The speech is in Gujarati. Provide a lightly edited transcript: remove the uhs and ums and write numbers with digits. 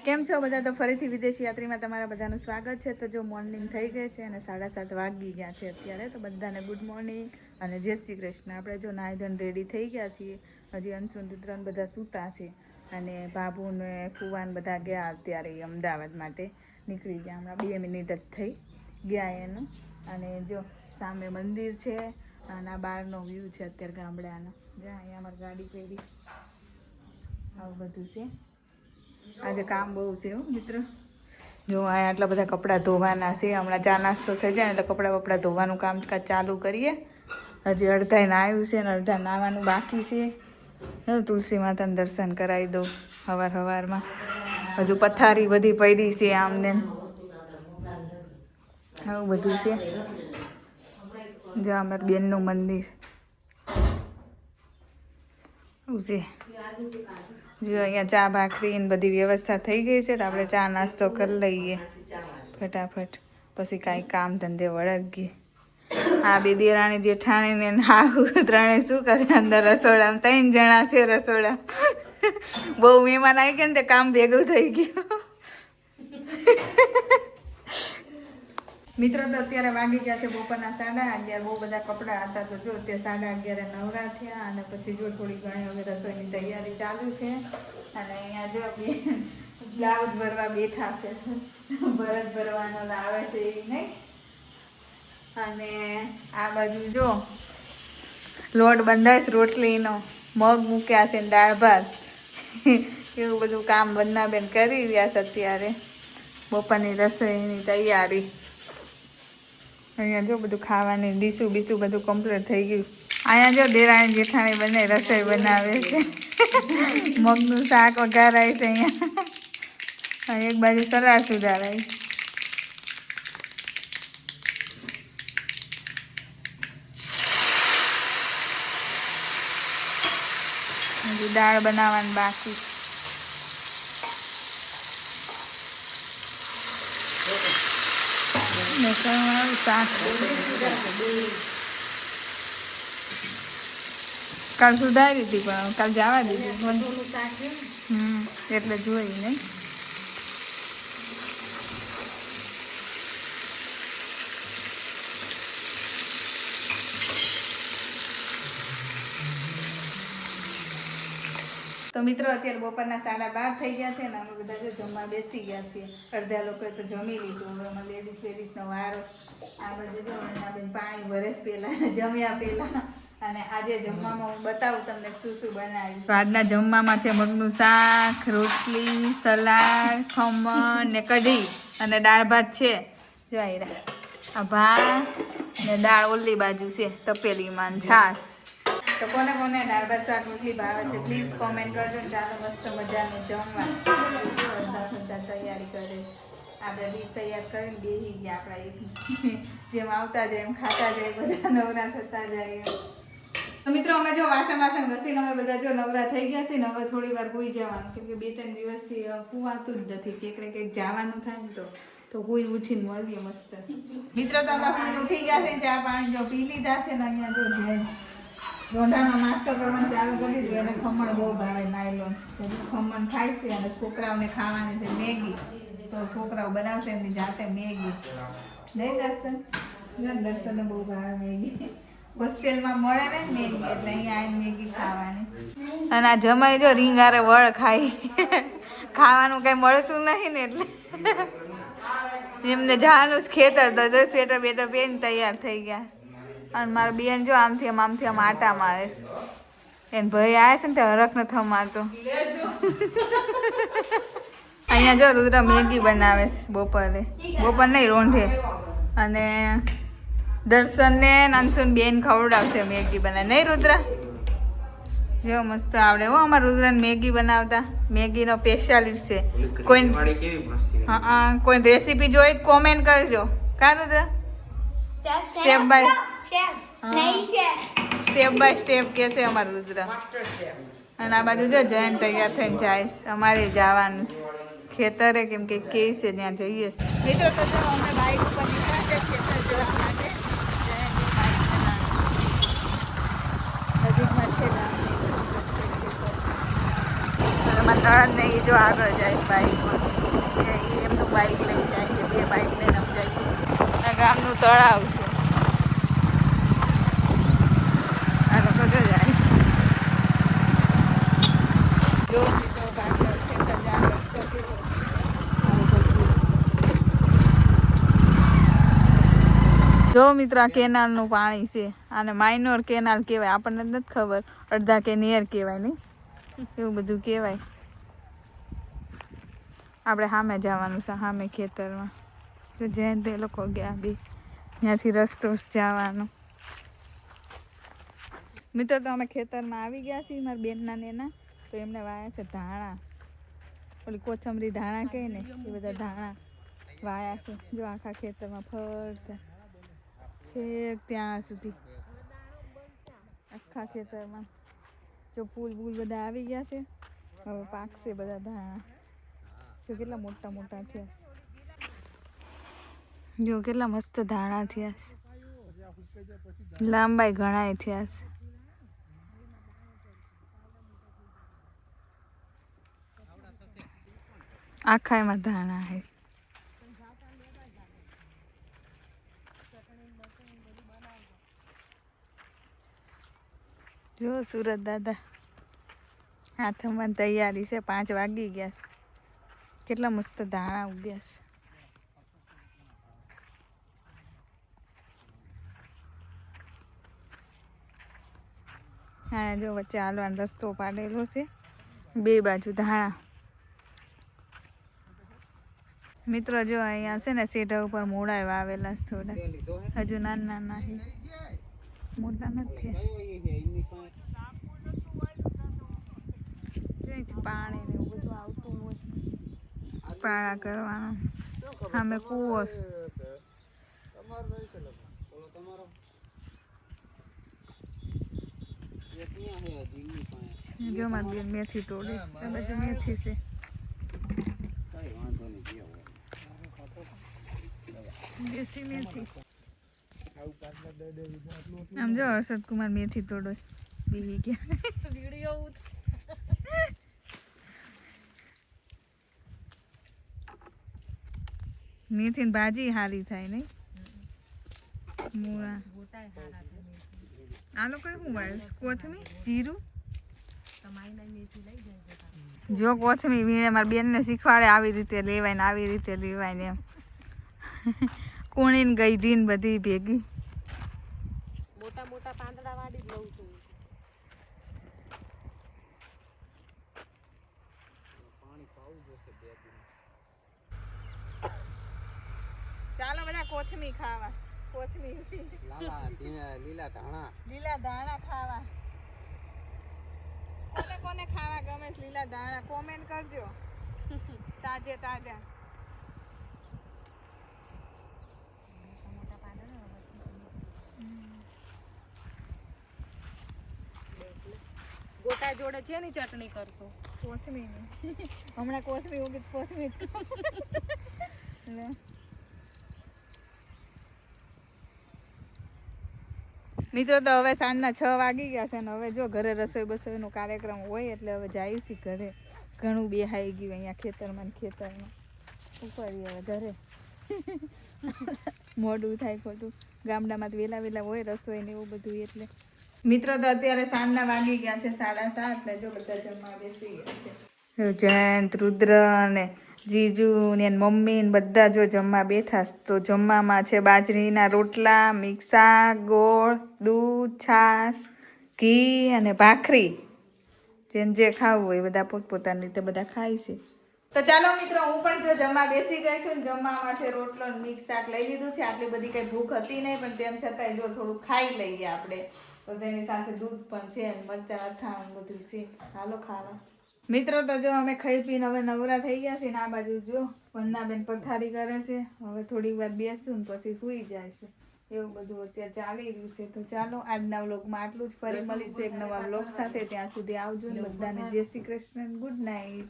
કેમ છો બધા? તો ફરીથી વિદેશી યાત્રીમાં તમારા બધાનું સ્વાગત છે. તો જો મોર્નિંગ થઈ ગઈ છે અને 7:30 વાગી ગયા છે અત્યારે. તો બધાને ગુડ મોર્નિંગ અને જય શ્રી કૃષ્ણ. આપણે જો નાહી ધોઈને રેડી થઈ ગયા છીએ. હજી અંશુન રુદ્રન બધા સૂતા છે અને બાબુને ફુવાન બધા ગયા અત્યારે અમદાવાદ માટે નીકળી ગયા. હમણાં 2 મિનિટ જ થઈ ગયા એનું. અને જો સામે મંદિર છે અને આ બહારનો વ્યૂ છે અત્યારે ગામડાનો. જ્યાં અહીંયા અમારી ગાડી પડી આવું બધું છે. આજે કામ બહુ છે હો મિત્ર. જો અહીંયા આટલા બધા કપડાં ધોવાના છે. હમણાં ચા નાસ્તો થઈ જાય એટલે કપડાં ધોવાનું કામકાજ ચાલુ કરીએ. હજી અડધાય નાહ્યું છે ને અડધા નાહવાનું બાકી છે. તુલસી માતાને દર્શન કરાવી દઉં સવારમાં. હજુ પથારી બધી પડી છે આમને આવું બધું છે. જો અમારી બેનનું મંદિર આવું છે. જો અહીંયા ચા ભાખરી ને બધી વ્યવસ્થા થઈ ગઈ છે. તો આપણે ચા નાસ્તો કરી લઈએ ફટાફટ, પછી કાંઈ કામ ધંધે વળગીએ. આ બે દેરાણી જેઠાણી ને હાહુ ત્રણે શું કરે અંદર રસોડામાં. 3 જણા છે રસોડા. બહુ મહેમાન આવી ગયા ને તે કામ ભેગું થઈ ગયું. મિત્રો તો અત્યારે વાગી ગયા છે બપોરના 11:30. બહુ બધા કપડાં હતા તો જો તે 11:30 નવરા થયા અને પછી જો થોડી ઘણી હવે રસોઈની તૈયારી ચાલુ છે. અને અહીંયા જો બ્લાઉઝ ભરવા બેઠા છે. ભરત ભરવાનો લાવે છે એ નહીં. અને આ બાજુ જો લોટ બંધાઈશ રોટલીનો, મગ મૂક્યા છે, દાળ ભાત, એવું બધું કામ બંનાબેન કરી રહ્યા છે અત્યારે. બપોરની રસોઈની તૈયારી. અહીંયા જો બધું ખાવાની ડીશું બીસું બધું કમ્પ્લીટ થઈ ગયું. અહીંયા જો દેરાણી જેઠાણી બંને રસોઈ બનાવે છે. મગનું શાક વઘારાય છે અહીંયા. એક બાજુ સલાડ સુધારાય. દાળ બનાવવાની બાકી. શાક કાલ સુધારી હતી પણ કાલ જવા દીધી. એટલે જોઈ નહીં. તો મિત્રો અત્યારે બપોરના 12:30 થઈ ગયા છે ને અમે બધા જો જમવા બેસી ગયા છીએ. અડધા લોકોએ તો જમી લીધું. હવે અમે લેડીઝનો વારો. આ બધું જો બેન પાણી વરસ પહેલાં જમ્યા પહેલાં. અને આજે જમવામાં હું બતાવું તમને શું બનાવ્યું. તો આજના જમવામાં છે મગનું શાક, રોટલી, સલાડ, ખમણ ને કઢી અને દાળ ભાત છે. જો આ ભાત ને દાળ ઓલી બાજુ છે તપેલીમાં, છાશ. તો કોને કોને દાળ ભાત શાક રોટલી ભાવે છે પ્લીઝ કોમેન્ટ કરજો. ચાલો મસ્ત મજાનું જમવા. બધા તૈયારી કરે છે. આપણે ડીશ તૈયાર કરીને બેસી ગયા. આપણા જેમ આવતા જાય એમ ખાતા જાય, બધા નવરા થતા જાય. તો મિત્રો અમે જો વાસણ ઘસીને અમે બધા જો નવરા થઈ ગયા છે ને હવે થોડી વાર સૂઈ જવાનું. કેમ કે 2-3 દિવસથી સુવાતું જ નથી. કંઈક જવાનું થાય ને તો કોઈ ઉઠીને મળીએ મસ્ત. મિત્રો તો અમે કોઈ ઉઠી ગયા છે, ચા પાણી જો પી લીધા છે ને અહીંયા જો રોંઢામાં નાસ્તો કરવાનું ચાલુ કરી દીધું. એને ખમણ બહુ ભાવે, નાયલોન ખમણ ખાય છે. અને છોકરાઓને ખાવાની છે મેગી. તો છોકરાઓ બનાવશે એમની જાતે મેગી. નહીં દર્શનને બહુ ભાવે મેગી. હોસ્ટેલમાં મળે ને મેગી એટલે અહીંયા આવીને મેગી ખાવાની. અને આ જમાઈ જો રીંગ હારે વળ ખાઈ. ખાવાનું કઈ મળતું નહીં ને એટલે એમને જવાનું ખેતર તો જો સ્વેટર બેટર પહેરીને તૈયાર થઈ ગયા. અને મારા બેન જો આમથી આમ આટામાં આવે છે. એને ભાઈ આવે છે ને તે હરખ ન થમાતો. અહીંયા જો રુદ્ર મેગી બનાવે છે બપોર નહીં રોંઢે. અને દર્શનને નાનસુન બેન ખવડાવશે મેગી બનાવે. નહીં રુદ્ર? જો મસ્ત આવડે હો અમારા રુદ્રને મેગી બનાવતા. મેગીનો સ્પેશિયાલિસ્ટ છે. કોઈ રેસીપી જોઈ કોમેન્ટ કરજો. કા રુદ્ર? સ્ટેપ બાય સ્ટેપ કે છે અમારું રુદ્ર. અને આ બાજુ જો જયન તૈયાર થઈને જાય. અમારે જવાનું ખેતરે કેમ કે છે ત્યાં જઈએ. મિત્રો તો જો અમે બાઈક ઉપર નીકળ્યા છે ખેતર જવા માટે. નજીકમાં છે ગામ. નળદ ને એ જો આગળ જાય બાઈકમાં. એમનું બાઇક લઈને જાય કે 2 બાઇક લઈને આમ જઈએ. આ ગામનું તળાવ છે. આ લોકો જો જાય જો મિત્રો પાછળ ખેતર જ્યાં રસ્તો કેવો જો મિત્રો આ કેનાલનું પાણી છે. આને માઇનોર કેનાલ કહેવાય. આપણને નથી ખબર. અડધા કે નિયર કહેવાય નહીં એવું બધું કહેવાય. આપણે સામે જવાનું છે. સામે ખેતરમાં તો જ્યાં તે લોકો ગયા બી ત્યાંથી રસ્તો જવાનો. મિત્રો તો અમે ખેતરમાં આવી ગયા છીએ. મારા બેનના નેના તો એમને વાયા છે ધાણા. ઓલી કોથમરી ધાણા કહે ને એ બધા ધાણા વાયા છે. જો આખા ખેતરમાં ફરતા છેક ત્યાં સુધી આખા ખેતરમાં. જો ફૂલ બધા આવી ગયા છે. હવે પાકશે બધા ધાણા. જો કેટલા મોટા મોટા થયા છે. જો કેટલા મસ્ત ધાણા થયા છે. લાંબાઈ ઘણાય થયા છે. આખા એમાં ધાણા હે. જો સુરત દાદા હાથમાં તૈયારી છે. 5 વાગી ગયા છે. કેટલા મસ્ત ધાણા ઉગ્યા છે. હા જો વચ્ચે હાલવાનો રસ્તો પાડેલો છે. 2 બાજુ ધાણા. મિત્રો જો અહીંયા છે ને સેઢા ઉપર મોડા વાવેલા છે થોડા. હજુ નાના નાના છે. મોટા નથી. પાણી ને એવું બધું આવતું હોય. પાળા કરવાનું. સામે કૂવો છે. જો મારી બેન મેથી તોડીશ. આ બાજુ મેથી છે. દેશી મેથી. આમ જો હર્ષદ કુમાર મેથી તોડો બીજી ગયા. મેથી ભાજી સારી થાય નહીં. મૂળા આ લોકો શું વાય કોથમી જીરું. જો કોથમી વીણે મારી બેનને શીખવાડે આવી રીતે લેવાય ને આવી રીતે લેવાય ને એમ. કુણીને ગઈઢી ને બધી ભેગી. મોટા મોટા પાંદડા વાળી જ લઉં છું. ચાલો બધા કોથમી ખાવા. કોથમી લીલા ધાણા. લીલા ધાણા ખાવા. કોને કોને ખાવા ગમે છે લીલા ધાણા કોમેન્ટ કરજો. તાજે તાજા. ગોટા જોડે છે ની ચટણી કરતો. કોથમી હમણાં કોથમી ઉગી કોથમી. મિત્રો તો હવે સાંજના 6 વાગી ગયા છે ને હવે જો ઘરે રસોઈ બસોઈનો કાર્યક્રમ હોય એટલે હવે જઈશી ઘરે. ઘણું બેહાઈ ગયું અહીંયા ખેતરમાં ઉપર હવે ઘરે. મોડું થાય ખોટું. ગામડામાં તો વેલા હોય રસોઈ ને એવું બધું એટલે. મિત્રો તો અત્યારે સાંજના વાગી ગયા છે 7:30 ને જો બધા જમવા બેસી ગયા છે. જયંત રુદ્ર ને જીજુ ને મમ્મી ને બધા જો જમવા બેઠા. તો જમવામાં છે બાજરીના રોટલા, મિક્સ શાક, ગોળ, દૂધ, છાશ, ઘી અને ભાખરી. જેને જે ખાવું હોય બધા પોતપોતાની રીતે બધા ખાય છે. તો ચાલો મિત્રો હું પણ જો જમવા બેસી ગઈ છું. જમવામાં છે રોટલો ને મિક્સ શાક લઈ લીધું છે. આટલી બધી કઈ ભૂખ હતી નહીં પણ તેમ છતાંય જો થોડું ખાઈ લઈએ આપણે. તો તેની સાથે દૂધ પણ છે અને મરચાં અથાણું બધું છે. હાલો ખાવા. મિત્રો તો જો અમે ખાઈ પીને હવે નવરા થઈ ગયા છે ને આ બાજુ જો વંદનાબેન પથારી કરે છે. હવે થોડી વાર બેસું ને પછી સૂઈ જાય છે. એવું બધું અત્યારે ચાલી રહ્યું છે. તો ચાલો આજના વ્લોગમાં આટલું જ. ફરી મળીશું એક નવા વ્લોગ સાથે. ત્યાં સુધી આવજો ને બધાને જય શ્રી કૃષ્ણ. Good night.